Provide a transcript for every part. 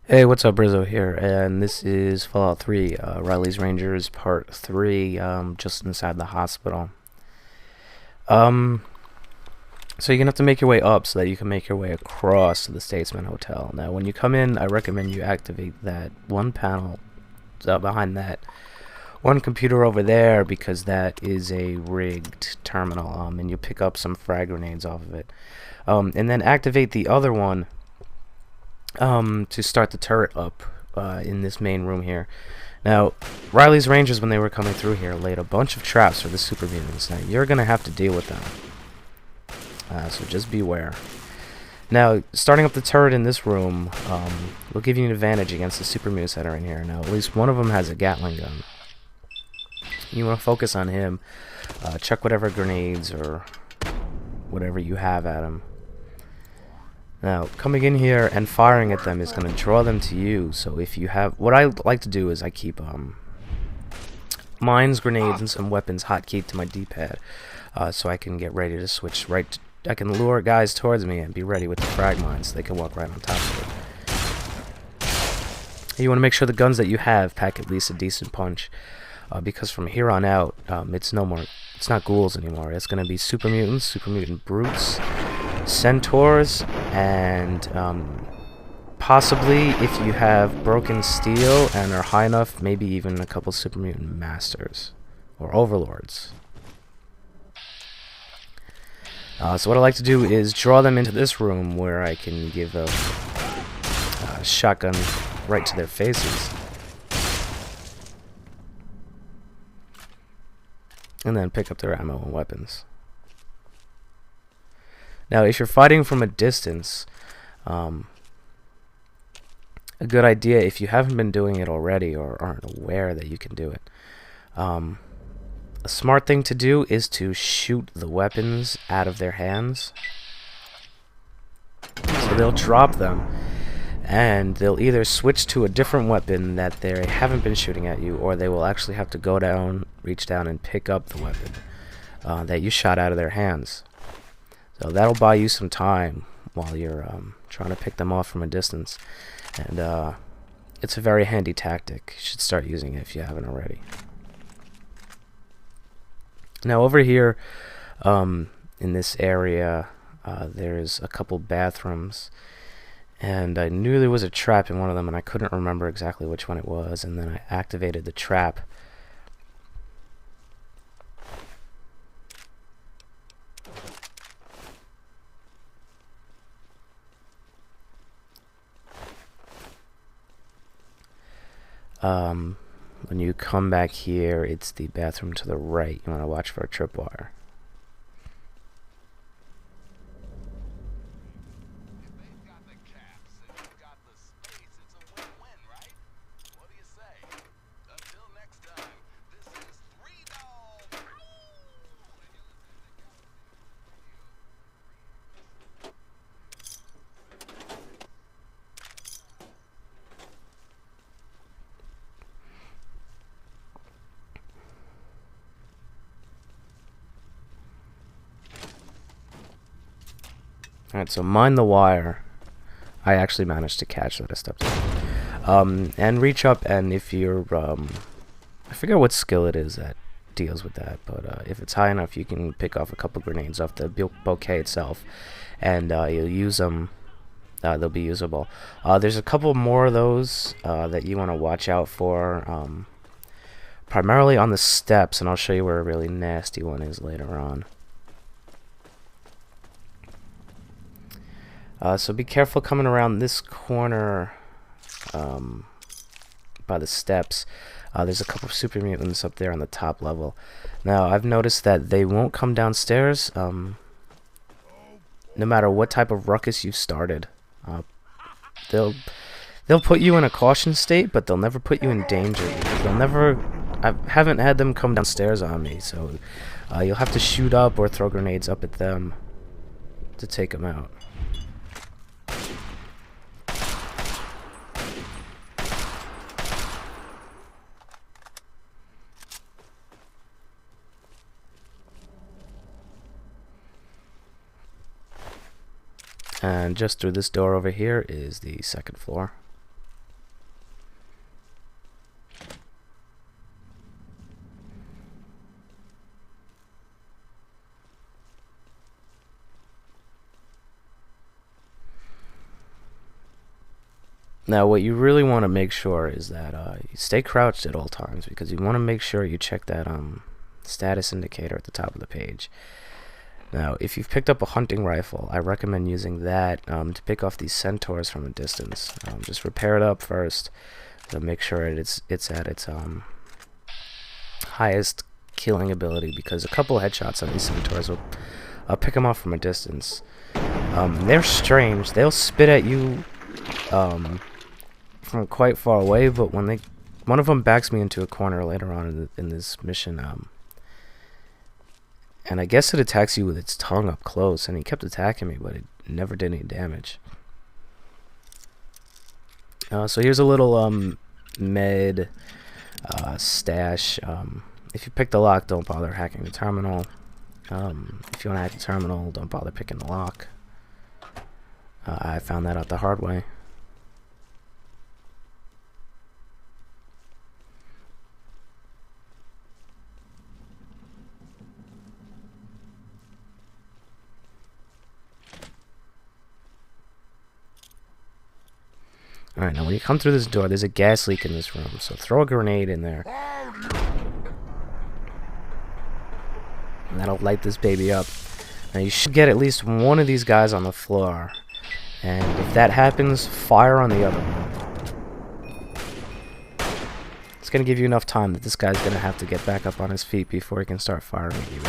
Hey, what's up, Rizzo here, and this is Fallout 3, Riley's Rangers Part 3, just inside the hospital. Um, so you're gonna have to make your way up so that you can make your way across to the Statesman Hotel. Now, when you come in, I recommend you activate that one panel behind that one computer over there because that is a rigged terminal, and you pick up some frag grenades off of it. And then activate the other one to start the turret up in this main room here. Now, Riley's Rangers, when they were coming through here, laid a bunch of traps for the super mutants. Now, you're going to have to deal with them. So just beware. Now, starting up the turret in this room will give you an advantage against the super mutants that are in here. Now, at least one of them has a Gatling gun. You want to focus on him. Chuck whatever grenades or whatever you have at him. Now, coming in here and firing at them is going to draw them to you. So if you have... What I like to do is I keep mines, grenades, and some weapons hotkeyed to my D-pad. So I can get ready to switch right... I can lure guys towards me and be ready with the frag mines so they can walk right on top of it. You want to make sure the guns that you have pack at least a decent punch. Because from here on out, it's no more... It's not ghouls anymore. It's going to be super mutants, super mutant brutes, centaurs, and possibly, if you have broken steel and are high enough, maybe even a couple super mutant masters or overlords. So what I like to do is draw them into this room where I can give a shotgun right to their faces, and then pick up their ammo and weapons. Now, if you're fighting from a distance, a good idea, if you haven't been doing it already or aren't aware that you can do it, a smart thing to do is to shoot the weapons out of their hands. So they'll drop them, and they'll either switch to a different weapon that they haven't been shooting at you, or they will actually have to go down, reach down, and pick up the weapon that you shot out of their hands. So that'll buy you some time while you're trying to pick them off from a distance. And it's a very handy tactic. You should start using it if you haven't already. Now over here in this area, there's a couple bathrooms. And I knew there was a trap in one of them, and I couldn't remember exactly which one it was. And then I activated the trap. When you come back here, it's the bathroom to the right. You want to watch for a tripwire. Alright, so mind the wire. I actually managed to catch that I stepped on. And reach up, and if you're, I forget what skill it is that deals with that, but if it's high enough, you can pick off a couple grenades off the bouquet itself, and you'll use them. They'll be usable. There's a couple more of those that you want to watch out for, primarily on the steps, and I'll show you where a really nasty one is later on. So be careful coming around this corner by the steps. There's a couple of super mutants up there on the top level. Now, I've noticed that they won't come downstairs no matter what type of ruckus you've started. They'll put you in a caution state, but they'll never put you in danger. They'll never... I haven't had them come downstairs on me, so you'll have to shoot up or throw grenades up at them to take them out. And just through this door over here is the second floor. Now, what you really want to make sure is that you stay crouched at all times, because you want to make sure you check that status indicator at the top of the page. Now, if you've picked up a hunting rifle, I recommend using that to pick off these centaurs from a distance. Just repair it up first to make sure it's at its highest killing ability, because a couple headshots on these centaurs will pick them off from a distance. They're strange. They'll spit at you from quite far away, but when one of them backs me into a corner later on in this mission, and I guess it attacks you with its tongue up close, and he kept attacking me, but it never did any damage. So here's a little med stash. If you pick the lock, don't bother hacking the terminal. If you want to hack the terminal, don't bother picking the lock. I found that out the hard way. Alright, now when you come through this door, there's a gas leak in this room, so throw a grenade in there. And that'll light this baby up. Now you should get at least one of these guys on the floor. And if that happens, fire on the other one. It's going to give you enough time that this guy's going to have to get back up on his feet before he can start firing at you.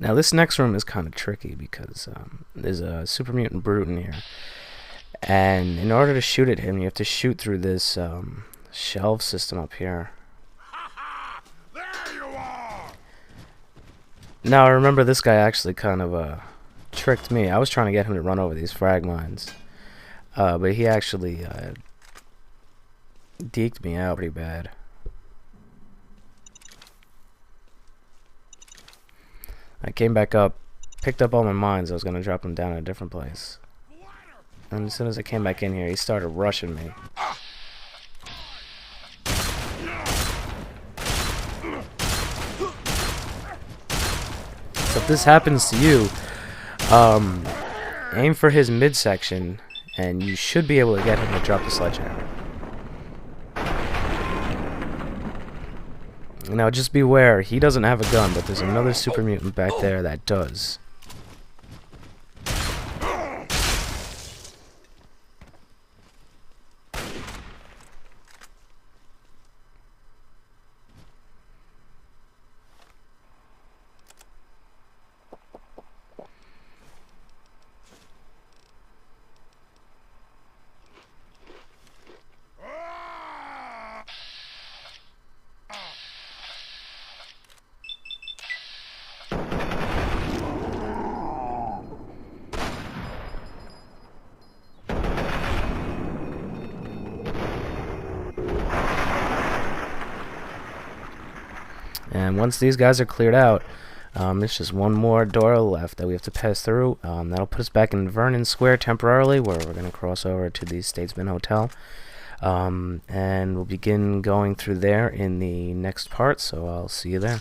Now this next room is kind of tricky because there's a super mutant brute in here, and in order to shoot at him, you have to shoot through this shelf system up here. There you are. Now remember, this guy actually kind of tricked me. I was trying to get him to run over these frag mines, but he actually deked me out pretty bad. I came back up, picked up all my mines. I was going to drop them down in a different place. And as soon as I came back in here, he started rushing me. So if this happens to you, aim for his midsection, and you should be able to get him to drop the sledgehammer. Now just beware, he doesn't have a gun, but there's another super mutant back there that does. And once these guys are cleared out, there's just one more door left that we have to pass through. That'll put us back in Vernon Square temporarily, where we're going to cross over to the Statesman Hotel. And we'll begin going through there in the next part, so I'll see you there.